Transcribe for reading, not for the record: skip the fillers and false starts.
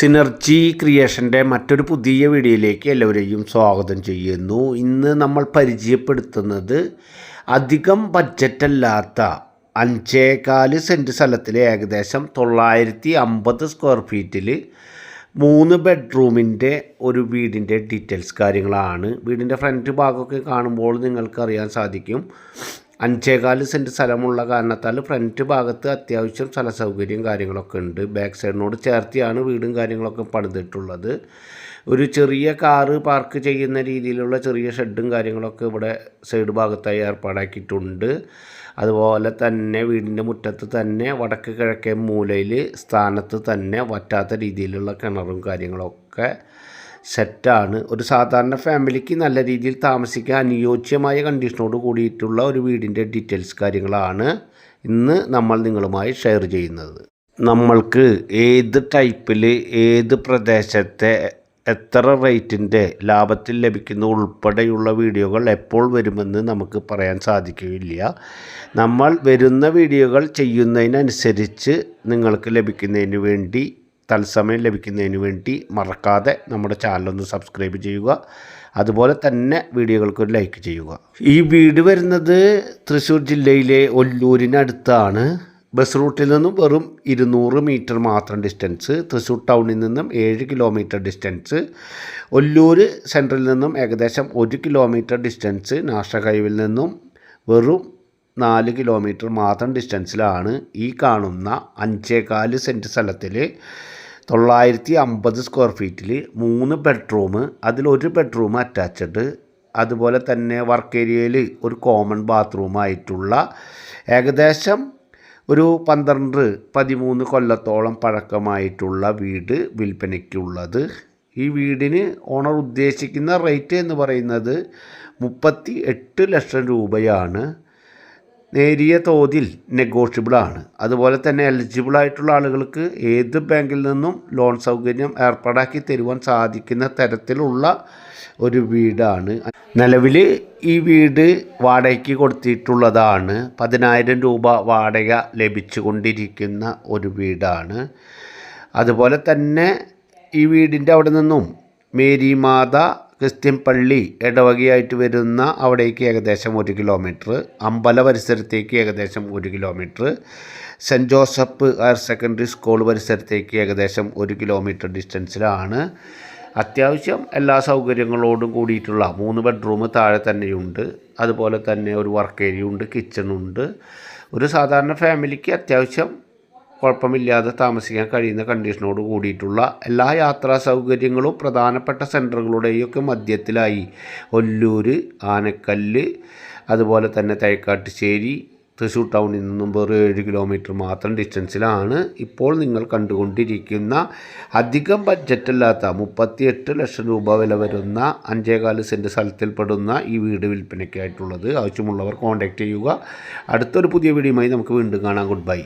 Synergy ക്രിയേഷൻ്റെ മറ്റൊരു പുതിയ വീഡിയോയിലേക്ക് എല്ലാവരെയും സ്വാഗതം ചെയ്യുന്നു. ഇന്ന് നമ്മൾ പരിചയപ്പെടുത്തുന്നത് അധികം ബഡ്ജറ്റല്ലാത്ത 5.4 സെൻറ്റ് സ്ഥലത്തിൽ ഏകദേശം 950 സ്ക്വയർ ഫീറ്റിൽ 3 ബെഡ്റൂമിൻ്റെ ഒരു വീടിൻ്റെ ഡീറ്റെയിൽസ് കാര്യങ്ങളാണ്. വീടിൻ്റെ ഫ്രണ്ട് ഭാഗമൊക്കെ കാണുമ്പോൾ നിങ്ങൾക്കറിയാൻ സാധിക്കും. 5.4 സെൻറ്റ് സ്ഥലമുള്ള കാരണത്താൽ ഫ്രണ്ട് ഭാഗത്ത് അത്യാവശ്യം സ്ഥല സൗകര്യം കാര്യങ്ങളൊക്കെ ഉണ്ട്. ബാക്ക് സൈഡിനോട് ചേർത്തിയാണ് വീടും കാര്യങ്ങളൊക്കെ പണിതിട്ടുള്ളത്. ഒരു ചെറിയ കാറ് പാർക്ക് ചെയ്യുന്ന രീതിയിലുള്ള ചെറിയ ഷെഡും കാര്യങ്ങളൊക്കെ ഇവിടെ സൈഡ് ഭാഗത്തായി ഏർപ്പാടാക്കിയിട്ടുണ്ട്. അതുപോലെ തന്നെ വീടിൻ്റെ മുറ്റത്ത് തന്നെ വടക്ക് കിഴക്കേ മൂലയിൽ സ്ഥാനത്ത് തന്നെ വറ്റാത്ത രീതിയിലുള്ള കിണറും കാര്യങ്ങളൊക്കെ സെറ്റാണ്. ഒരു സാധാരണ ഫാമിലിക്ക് നല്ല രീതിയിൽ താമസിക്കാൻ അനുയോജ്യമായ കണ്ടീഷനോട് കൂടിയിട്ടുള്ള ഒരു വീടിൻ്റെ ഡീറ്റെയിൽസ് കാര്യങ്ങളാണ് ഇന്ന് നമ്മൾ നിങ്ങളുമായി ഷെയർ ചെയ്യുന്നത്. നമ്മൾക്ക് ഏത് ടൈപ്പിൽ ഏത് പ്രദേശത്തെ എത്ര റേറ്റിൻ്റെ ലാഭത്തിൽ ലഭിക്കുന്ന ഉൾപ്പെടെയുള്ള വീഡിയോകൾ എപ്പോൾ വരുമെന്ന് നമുക്ക് പറയാൻ സാധിക്കുകയില്ല. നമ്മൾ വരുന്ന വീഡിയോകൾ ചെയ്യുന്നതിനനുസരിച്ച് നിങ്ങൾക്ക് ലഭിക്കുന്നതിന് വേണ്ടി തത്സമയം ലഭിക്കുന്നതിന് വേണ്ടി മറക്കാതെ നമ്മുടെ ചാനലൊന്ന് സബ്സ്ക്രൈബ് ചെയ്യുക. അതുപോലെ തന്നെ വീഡിയോകൾക്കൊരു ലൈക്ക് ചെയ്യുക. ഈ വീട് വരുന്നത് തൃശ്ശൂർ ജില്ലയിലെ ഒല്ലൂരിനടുത്താണ്. ബസ് റൂട്ടിൽ നിന്നും വെറും 200 മീറ്റർ മാത്രം ഡിസ്റ്റൻസ്. തൃശ്ശൂർ ടൗണിൽ നിന്നും 7 കിലോമീറ്റർ ഡിസ്റ്റൻസ്. ഒല്ലൂർ സെൻട്രലിൽ നിന്നും ഏകദേശം 1 കിലോമീറ്റർ ഡിസ്റ്റൻസ്. നാഷണൽ ഹൈവേയിൽ നിന്നും വെറും 4 കിലോമീറ്റർ മാത്രം ഡിസ്റ്റൻസിലാണ് ഈ കാണുന്ന 5.4 സെൻറ്റ് സ്ഥലത്തിൽ 950 സ്ക്വയർ ഫീറ്റിൽ 3 ബെഡ്റൂം, അതിലൊരു ബെഡ്റൂം അറ്റാച്ച്ഡ്, അതുപോലെ തന്നെ വർക്ക് ഏരിയയിൽ ഒരു കോമൺ ബാത്റൂമായിട്ടുള്ള ഏകദേശം ഒരു 12-13 കൊല്ലത്തോളം പഴക്കമായിട്ടുള്ള വീട് വിൽപ്പനയ്ക്കുള്ളത്. ഈ വീടിന് ഓണർ ഉദ്ദേശിക്കുന്ന റേറ്റ് എന്ന് പറയുന്നത് 38 ലക്ഷം രൂപയാണ്. നേരിയ തോതിൽ നെഗോഷ്യബിളാണ്. അതുപോലെ തന്നെ എലിജിബിൾ ആയിട്ടുള്ള ആളുകൾക്ക് ഏത് ബാങ്കിൽ നിന്നും ലോൺ സൗകര്യം ഏർപ്പാടാക്കി തരുവാൻ സാധിക്കുന്ന തരത്തിലുള്ള ഒരു വീടാണ്. നിലവിൽ ഈ വീട് വാടകയ്ക്ക് കൊടുത്തിട്ടുള്ളതാണ്. 10,000 രൂപ വാടക ലഭിച്ചുകൊണ്ടിരിക്കുന്ന ഒരു വീടാണ്. അതുപോലെ തന്നെ ഈ വീടിൻ്റെ അവിടെ നിന്നും മേരിമാത ക്രിസ്ത്യൻ പള്ളി ഇടവകയായിട്ട് വരുന്ന അവിടേക്ക് ഏകദേശം 1 കിലോമീറ്റർ, അമ്പല പരിസരത്തേക്ക് ഏകദേശം 1 kilometre, saint Joseph higher secondary school പരിസരത്തേക്ക് ഏകദേശം 1 കിലോമീറ്റർ ഡിസ്റ്റൻസിലാണ്. അത്യാവശ്യം എല്ലാ സൗകര്യങ്ങളോടും കൂടിയിട്ടുള്ള 3 ബെഡ്റൂം താഴെ തന്നെയുണ്ട്. അതുപോലെ തന്നെ ഒരു വർക്ക് ഏരിയ ഉണ്ട്, കിച്ചണുണ്ട്. ഒരു സാധാരണ ഫാമിലിക്ക് അത്യാവശ്യം കുഴപ്പമില്ലാതെ താമസിക്കാൻ കഴിയുന്ന കണ്ടീഷനോട് കൂടിയിട്ടുള്ള എല്ലാ യാത്രാ സൗകര്യങ്ങളും പ്രധാനപ്പെട്ട സെൻറ്ററുകളുടെയൊക്കെ മധ്യത്തിലായി ഒല്ലൂർ, ആനക്കല്ല്, അതുപോലെ തന്നെ തൈക്കാട്ടുശ്ശേരി, തൃശ്ശൂർ ടൗണിൽ നിന്നും വെറും 7 കിലോമീറ്റർ മാത്രം ഡിസ്റ്റൻസിലാണ് ഇപ്പോൾ നിങ്ങൾ കണ്ടുകൊണ്ടിരിക്കുന്ന അധികം ബഡ്ജറ്റല്ലാത്ത 38 ലക്ഷം രൂപ വില വരുന്ന 5.4 സെൻറ്റ് സ്ഥലത്തിൽപ്പെടുന്ന ഈ വീട് വിൽപ്പനയ്ക്കായിട്ടുള്ളത്. ആവശ്യമുള്ളവർ കോൺടാക്റ്റ് ചെയ്യുക. അടുത്തൊരു പുതിയ വീഡിയോയുമായി നമുക്ക് വീണ്ടും കാണാം. Good bye.